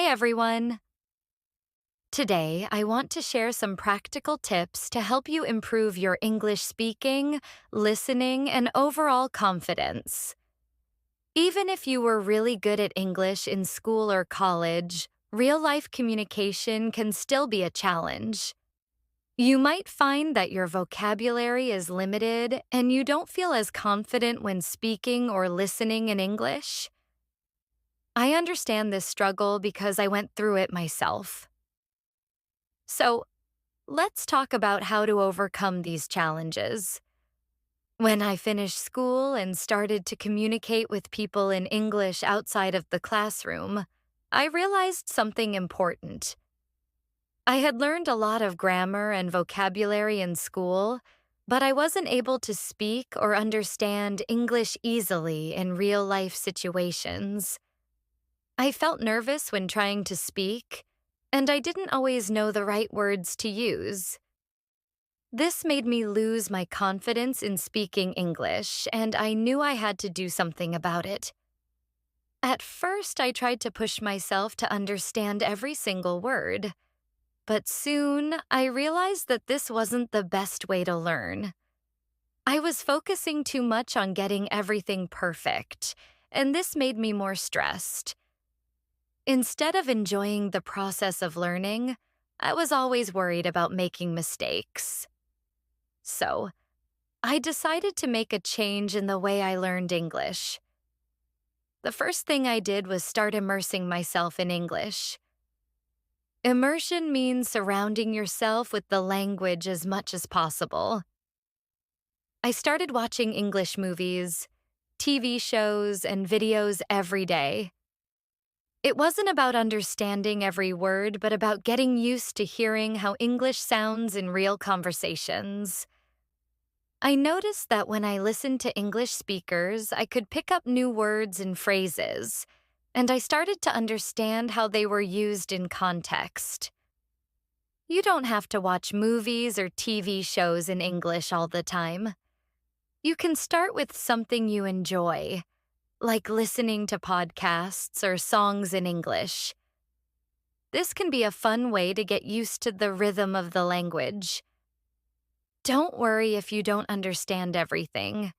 Hi, everyone. Today, I want to share some practical tips to help you improve your English speaking, listening, and overall confidence. Even if you were really good at English in school or college, real life communication can still be a challenge. You might find that your vocabulary is limited and you don't feel as confident when speaking or listening in English. I understand this struggle because I went through it myself. So, let's talk about how to overcome these challenges. When I finished school and started to communicate with people in English outside of the classroom, I realized something important. I had learned a lot of grammar and vocabulary in school, but I wasn't able to speak or understand English easily in real life situations. I felt nervous when trying to speak, and I didn't always know the right words to use. This made me lose my confidence in speaking English, and I knew I had to do something about it. At first, I tried to push myself to understand every single word, but soon I realized that this wasn't the best way to learn. I was focusing too much on getting everything perfect, and this made me more stressed. Instead of enjoying the process of learning, I was always worried about making mistakes. So, I decided to make a change in the way I learned English. The first thing I did was start immersing myself in English. Immersion means surrounding yourself with the language as much as possible. I started watching English movies, TV shows, and videos every day. It wasn't about understanding every word, but about getting used to hearing how English sounds in real conversations. I noticed that when I listened to English speakers, I could pick up new words and phrases, and I started to understand how they were used in context. You don't have to watch movies or TV shows in English all the time. You can start with something you enjoy, like listening to podcasts or songs in English. This can be a fun way to get used to the rhythm of the language. Don't worry if you don't understand everything.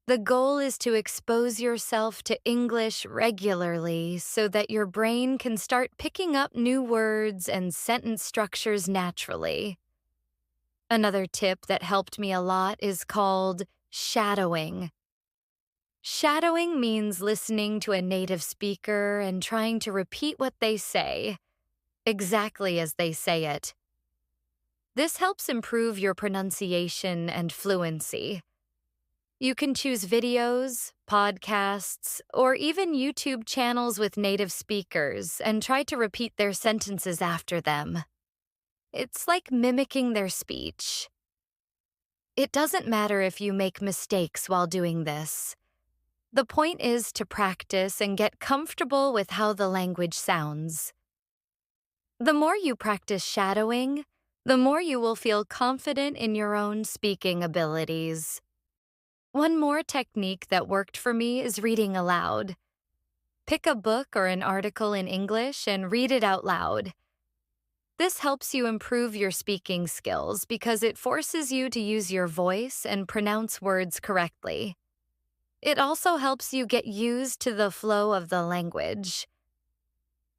The goal is to expose yourself to English regularly so that your brain can start picking up new words and sentence structures naturally. Another tip that helped me a lot is called shadowing. Shadowing means listening to a native speaker and trying to repeat what they say, exactly as they say it. This helps improve your pronunciation and fluency. You can choose videos, podcasts, or even YouTube channels with native speakers and try to repeat their sentences after them. It's like mimicking their speech. It doesn't matter if you make mistakes while doing this. The point is to practice and get comfortable with how the language sounds. The more you practice shadowing, the more you will feel confident in your own speaking abilities. One more technique that worked for me is reading aloud. Pick a book or an article in English and read it out loud. This helps you improve your speaking skills because it forces you to use your voice and pronounce words correctly. It also helps you get used to the flow of the language.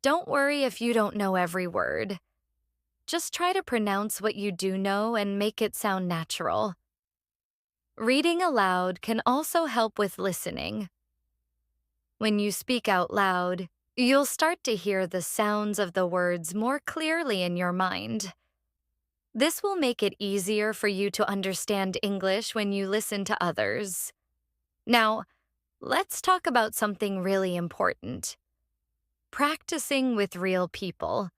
Don't worry if you don't know every word. Just try to pronounce what you do know and make it sound natural. Reading aloud can also help with listening. When you speak out loud, you'll start to hear the sounds of the words more clearly in your mind. This will make it easier for you to understand English when you listen to others. Now, let's talk about something really important: practicing with real people.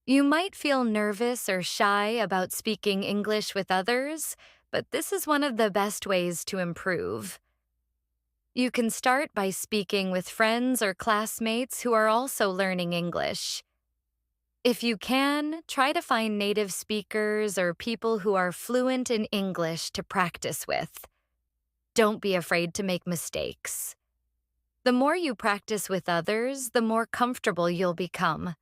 You might feel nervous or shy about speaking English with others, but this is one of the best ways to improve. You can start by speaking with friends or classmates who are also learning English. If you can, try to find native speakers or people who are fluent in English to practice with. Don't be afraid to make mistakes. The more you practice with others, the more comfortable you'll become.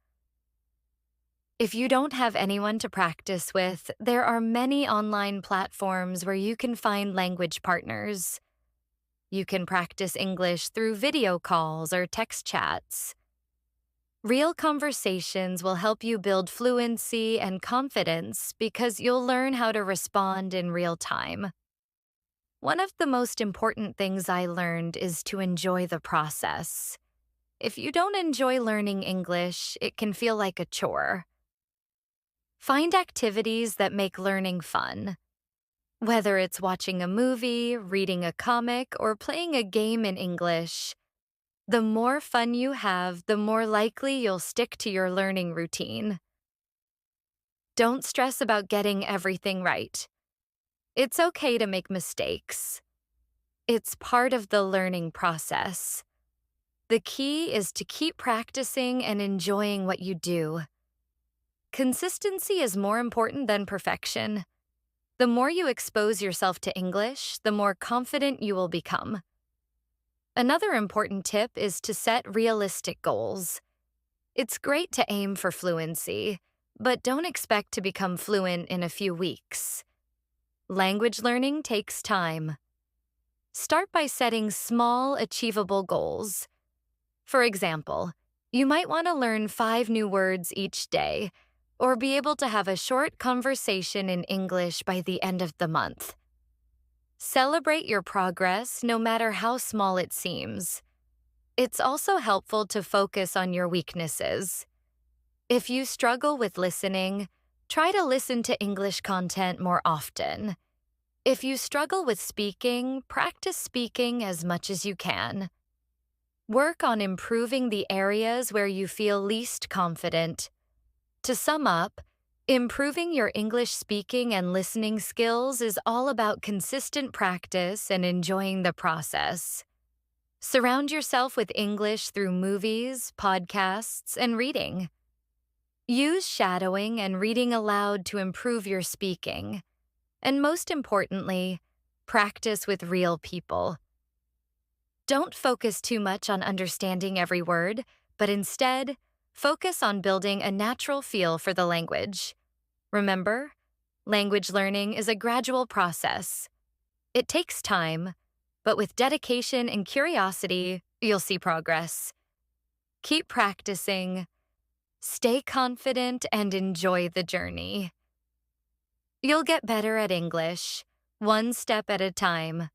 If you don't have anyone to practice with, there are many online platforms where you can find language partners. You can practice English through video calls or text chats. Real conversations will help you build fluency and confidence because you'll learn how to respond in real time. One of the most important things I learned is to enjoy the process. If you don't enjoy learning English, it can feel like a chore. Find activities that make learning fun. Whether it's watching a movie, reading a comic, or playing a game in English, the more fun you have, the more likely you'll stick to your learning routine. Don't stress about getting everything right. It's okay to make mistakes. It's part of the learning process. The key is to keep practicing and enjoying what you do. Consistency is more important than perfection. The more you expose yourself to English, the more confident you will become. Another important tip is to set realistic goals. It's great to aim for fluency, but don't expect to become fluent in a few weeks. Language learning takes time. Start by setting small, achievable goals. For example, you might want to learn 5 new words each day, or be able to have a short conversation in English by the end of the month. Celebrate your progress no matter how small it seems. It's also helpful to focus on your weaknesses. If you struggle with listening, try to listen to English content more often. If you struggle with speaking, practice speaking as much as you can. Work on improving the areas where you feel least confident. To sum up, improving your English speaking and listening skills is all about consistent practice and enjoying the process. Surround yourself with English through movies, podcasts, and reading. Use shadowing and reading aloud to improve your speaking. And most importantly, practice with real people. Don't focus too much on understanding every word, but instead, focus on building a natural feel for the language. Remember, language learning is a gradual process. It takes time, but with dedication and curiosity, you'll see progress. Keep practicing, stay confident, and enjoy the journey. You'll get better at English, one step at a time.